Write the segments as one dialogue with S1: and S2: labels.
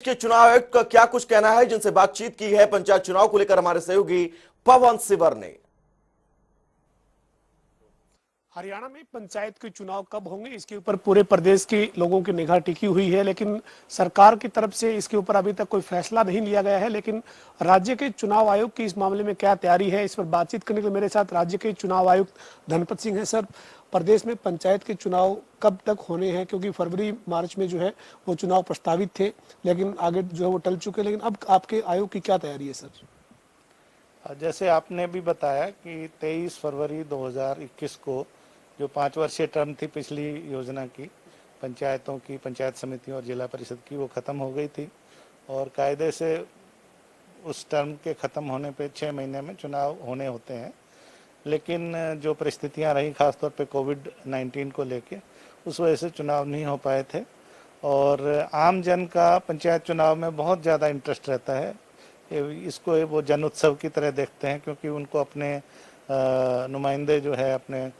S1: के चुनाव आयोग का क्या कुछ कहना है, जिनसे बातचीत की है पंचायत चुनाव को लेकर हमारे सहयोगी पवन सिवर ने।
S2: हरियाणा में पंचायत के चुनाव कब होंगे, इसके ऊपर पूरे प्रदेश के लोगों की निगाह टिकी हुई है, लेकिन सरकार की तरफ से इसके ऊपर अभी तक कोई फैसला नहीं लिया गया है। लेकिन राज्य के चुनाव आयोग की इस मामले में क्या तैयारी है, इस पर बातचीत करने के लिए मेरे साथ राज्य के चुनाव आयुक्त धनपत सिंह है। सर, प्रदेश में पंचायत के चुनाव कब तक होने हैं, क्योंकि फरवरी मार्च में जो है वो चुनाव प्रस्तावित थे, लेकिन आगे जो है वो टल चुके, लेकिन अब आपके आयोग की क्या तैयारी है सर?
S3: जैसे आपने भी बताया कि 23 फरवरी 2021 को जो 5 वर्षीय टर्म थी पिछली योजना की, पंचायतों की, पंचायत समितियों और जिला परिषद की, वो ख़त्म हो गई थी और कायदे से उस टर्म के ख़त्म होने पे 6 महीने में चुनाव होने होते हैं। लेकिन जो परिस्थितियां रही, ख़ासतौर पे कोविड-19 को लेके, उस वजह से चुनाव नहीं हो पाए थे और आम जन का पंचायत चुनाव में बहुत ज़्यादा इंटरेस्ट रहता है। इसको वो जन उत्सव की तरह देखते हैं, क्योंकि उनको अपने नुमाइंदे जो है अपने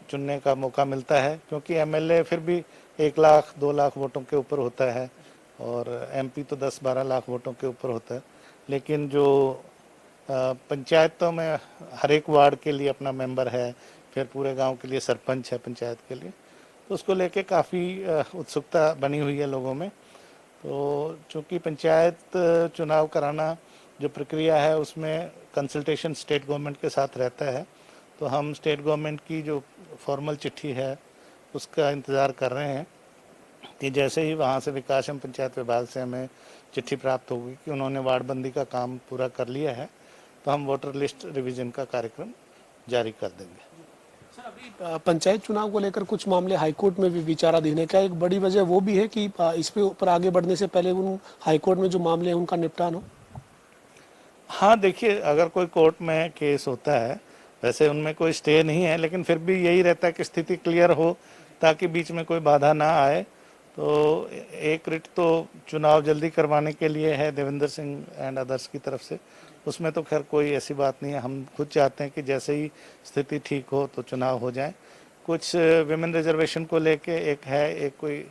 S3: चुनने का मौका मिलता है, क्योंकि एमएलए फिर भी 1 लाख 2 लाख वोटों के ऊपर होता है और एमपी तो 10-12 लाख वोटों के ऊपर होता है। लेकिन जो पंचायतों में हर एक वार्ड के लिए अपना मेंबर है, फिर पूरे गांव के लिए सरपंच है पंचायत के लिए, तो उसको लेके काफ़ी उत्सुकता बनी हुई है लोगों में। तो चूँकि पंचायत चुनाव कराना जो प्रक्रिया है उसमें कंसल्टेशन स्टेट गवर्नमेंट के साथ रहता है, तो हम स्टेट गवर्नमेंट की जो फॉर्मल चिट्ठी है उसका इंतज़ार कर रहे हैं कि जैसे ही वहाँ से विकास एवं पंचायत विभाग से हमें चिट्ठी प्राप्त होगी कि उन्होंने वार्डबंदी का काम पूरा कर लिया है, तो हम वोटर लिस्ट रिवीजन का कार्यक्रम जारी कर देंगे।
S2: सर, अभी पंचायत चुनाव को लेकर कुछ मामले हाईकोर्ट में भी विचाराधीन है, क्या एक बड़ी वजह वो भी है कि इस पे ऊपर आगे बढ़ने से पहले उन हाईकोर्ट में जो मामले हैं उनका निपटान हो?
S3: हाँ, देखिए, अगर कोई कोर्ट में केस होता है, वैसे उनमें कोई स्टे नहीं है, लेकिन फिर भी यही रहता है कि स्थिति क्लियर हो ताकि बीच में कोई बाधा ना आए। तो एक रिट तो चुनाव जल्दी करवाने के लिए है देवेंद्र सिंह एंड अदर्स की तरफ से, उसमें तो खैर कोई ऐसी बात नहीं है। हम खुद चाहते हैं कि जैसे ही स्थिति ठीक हो तो चुनाव हो जाए। कुछ विमेन रिजर्वेशन को लेके एक है, एक कोई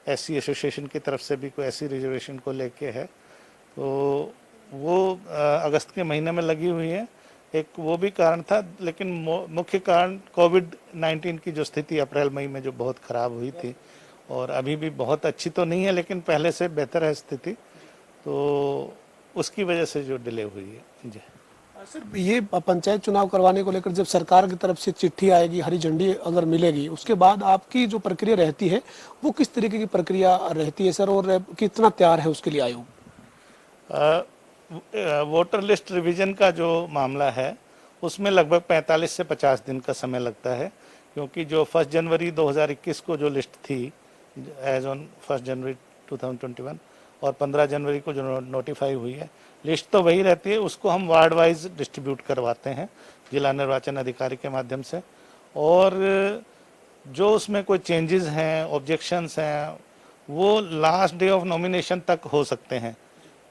S3: एससी एसोसिएशन की तरफ से भी कोई ऐसी रिजर्वेशन को लेके है, तो वो अगस्त के महीने में लगी हुई है। एक वो भी कारण था, लेकिन मुख्य कारण कोविड-19 की जो स्थिति अप्रैल मई में जो बहुत ख़राब हुई थी, और अभी भी बहुत अच्छी तो नहीं है लेकिन पहले से बेहतर है स्थिति, तो उसकी वजह से जो डिले हुई है। जी
S2: सर, ये पंचायत चुनाव करवाने को लेकर जब सरकार की तरफ से चिट्ठी आएगी, हरी झंडी अगर मिलेगी, उसके बाद आपकी जो प्रक्रिया रहती है वो किस तरीके की प्रक्रिया रहती है सर, और कितना तैयार है उसके लिए आयोग?
S3: वोटर लिस्ट रिवीजन का जो मामला है उसमें लगभग 45 से 50 दिन का समय लगता है, क्योंकि जो 1 जनवरी 2021 को जो लिस्ट थी एज ऑन 1 जनवरी 2021 और 15 जनवरी को जो नोटिफाई हुई है, लिस्ट तो वही रहती है, उसको हम वार्ड वाइज डिस्ट्रीब्यूट करवाते हैं जिला निर्वाचन अधिकारी के माध्यम से। और जो उसमें कोई चेंजेस हैं, ऑब्जेक्शंस हैं, वो लास्ट डे ऑफ नॉमिनेशन तक हो सकते हैं।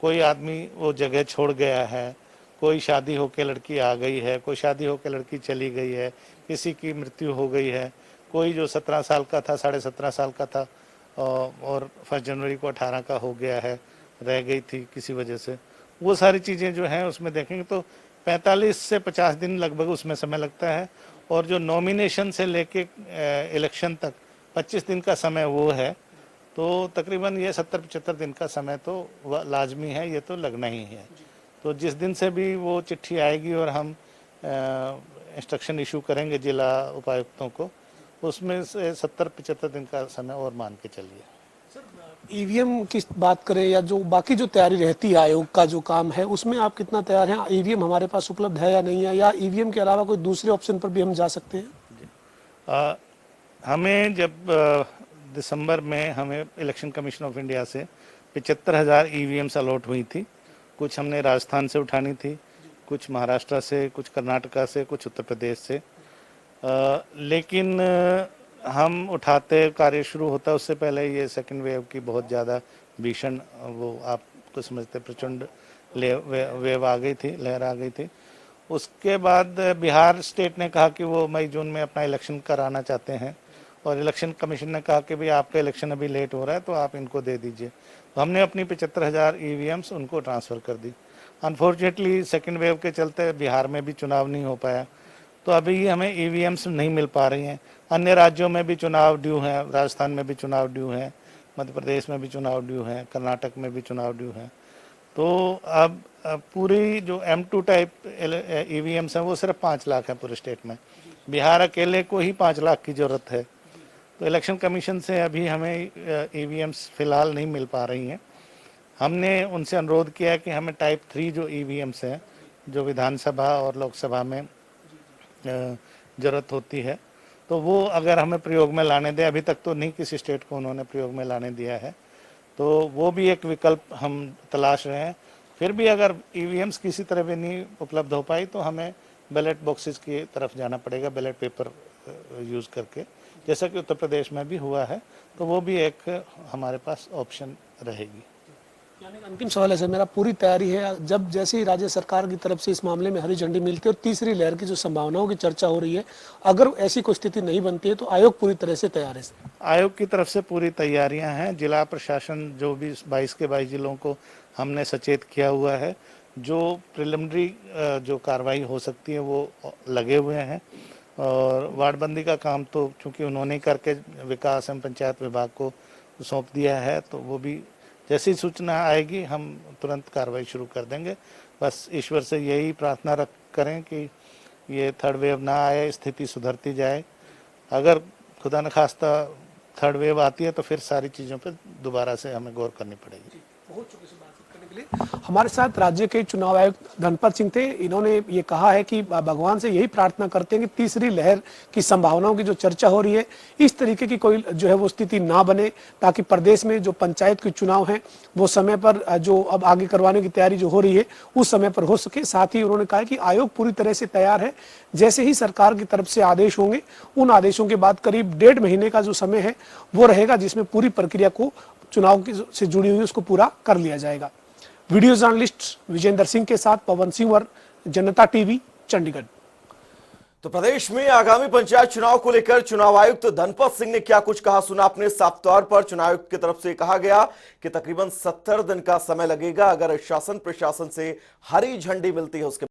S3: कोई आदमी वो जगह छोड़ गया है, कोई शादी होकर लड़की आ गई है, कोई शादी होकर लड़की चली गई है, किसी की मृत्यु हो गई है, कोई जो 17 साल का था 17.5 साल का था और 1 जनवरी को 18 का हो गया है, रह गई थी किसी वजह से, वो सारी चीज़ें जो हैं उसमें देखेंगे तो 45 से 50 दिन लगभग उसमें समय लगता है। और जो नॉमिनेशन से लेके इलेक्शन तक 25 दिन का समय वो है, तो तकरीबन ये 70-75 दिन का समय तो लाजमी है, ये तो लगना ही है। तो जिस दिन से भी वो चिट्ठी आएगी और हम इंस्ट्रक्शन इशू करेंगे जिला उपायुक्तों को, उसमें से 70-75 दिन का समय और मान के चलिए।
S2: ईवीएम की बात करें या जो बाकी जो तैयारी रहती है आयोग का जो काम है, उसमें आप कितना तैयार हैं? ईवीएम हमारे पास उपलब्ध है या नहीं है, या ईवीएम के अलावा कोई दूसरे ऑप्शन पर भी हम जा सकते हैं?
S3: हमें जब दिसंबर में हमें इलेक्शन कमीशन ऑफ इंडिया से 75,000 ईवीएम्स अलॉट हुई थी। कुछ हमने राजस्थान से उठानी थी, कुछ महाराष्ट्र से, कुछ कर्नाटका से, कुछ उत्तर प्रदेश से। लेकिन हम उठाते, कार्य शुरू होता उससे पहले ये सेकंड वेव की बहुत ज़्यादा भीषण, वो आप तो समझते, प्रचंड वेव आ गई थी, लहर आ गई थी। उसके बाद बिहार स्टेट ने कहा कि वो मई जून में अपना इलेक्शन कराना चाहते हैं, और इलेक्शन कमीशन ने कहा कि भाई आपका इलेक्शन अभी लेट हो रहा है तो आप इनको दे दीजिए। तो हमने अपनी 75,000 ईवीएम्स उनको ट्रांसफ़र कर दी। अनफॉर्चुनेटली सेकेंड वेव के चलते बिहार में भी चुनाव नहीं हो पाया, तो अभी हमें ईवीएम्स नहीं मिल पा रही हैं। अन्य राज्यों में भी चुनाव ड्यू हैं, राजस्थान में भी चुनाव ड्यू हैं, मध्य प्रदेश में भी चुनाव ड्यू हैं, कर्नाटक में भी चुनाव ड्यू हैं। तो अब पूरी जो M2 टाइप ईवीएम्स हैं वो सिर्फ 5 लाख है पूरे स्टेट में। बिहार अकेले को ही 5 लाख की ज़रूरत है। तो इलेक्शन कमीशन से अभी हमें ईवीएम्स फ़िलहाल नहीं मिल पा रही हैं। हमने उनसे अनुरोध किया है कि हमें टाइप 3 जो ईवीएम्स हैं, जो विधानसभा और लोकसभा में ज़रूरत होती है, तो वो अगर हमें प्रयोग में लाने दें। अभी तक तो नहीं किसी स्टेट को उन्होंने प्रयोग में लाने दिया है, तो वो भी एक विकल्प हम तलाश रहे हैं। फिर भी अगर ईवीएम्स किसी तरह भी नहीं उपलब्ध हो पाई तो हमें बैलेट बॉक्सेस की तरफ जाना पड़ेगा, बैलेट पेपर यूज़ करके, जैसा कि उत्तर प्रदेश में भी हुआ है। तो वो भी एक हमारे पास ऑप्शन रहेगी।
S2: यानी अंतिम सवाल है सर मेरा, पूरी तैयारी है जब जैसे ही राज्य सरकार की तरफ से इस मामले में हरी झंडी मिलती है और तीसरी लहर की जो संभावनाओं की चर्चा हो रही है, अगर ऐसी कोई स्थिति नहीं बनती है तो आयोग पूरी तरह से तैयार है सर?
S3: आयोग की तरफ से पूरी तैयारियां हैं। जिला प्रशासन जो भी 22 के 22 जिलों को हमने सचेत किया हुआ है, जो प्रिलिमिनरी जो कार्रवाई हो सकती है वो लगे हुए हैं। और वार्डबंदी का काम तो चूंकि उन्होंने करके विकास एवं पंचायत विभाग को सौंप दिया है, तो वो भी जैसी सूचना आएगी हम तुरंत कार्रवाई शुरू कर देंगे। बस ईश्वर से यही प्रार्थना करें कि ये थर्ड वेव ना आए, स्थिति सुधरती जाए। अगर खुदा न खास्ता थर्ड वेव आती है तो फिर सारी चीज़ों पर दोबारा से हमें गौर करनी पड़ेगी।
S2: बहुत शुक्रिया बातचीत करने के लिए। हमारे साथ राज्य के चुनाव आयुक्त धनपत सिंह थे। इन्होंने ये कहा है कि भगवान से यही प्रार्थना करते हैं कि तीसरी लहर की संभावनाओं की जो चर्चा हो रही है, इस तरीके की कोई जो है वो स्थिति ना बने, ताकि प्रदेश में जो पंचायत के चुनाव हैं वो समय पर जो अब आगे करवाने की तैयारी जो हो रही है उस समय पर हो सके। साथ ही उन्होंने कहा कि आयोग पूरी तरह से तैयार है। जैसे ही सरकार की तरफ से आदेश होंगे, उन आदेशों के बाद करीब 1.5 महीने का जो समय है वो रहेगा, जिसमें पूरी प्रक्रिया को चुनाव से जुड़ी हुई उसको पूरा कर लिया जाएगा। वीडियो जर्नलिस्ट विजेंद्र सिंह के साथ पवन सिंह, जनता टीवी, चंडीगढ़।
S1: तो प्रदेश में आगामी पंचायत चुनाव को लेकर चुनाव आयुक्त धनपत सिंह ने क्या कुछ कहा सुना आपने। साफ तौर पर चुनाव आयुक्त की तरफ से कहा गया कि तकरीबन 70 दिन का समय लगेगा। अगर शासन प्रशासन से हरी झंडी मिलती है उसके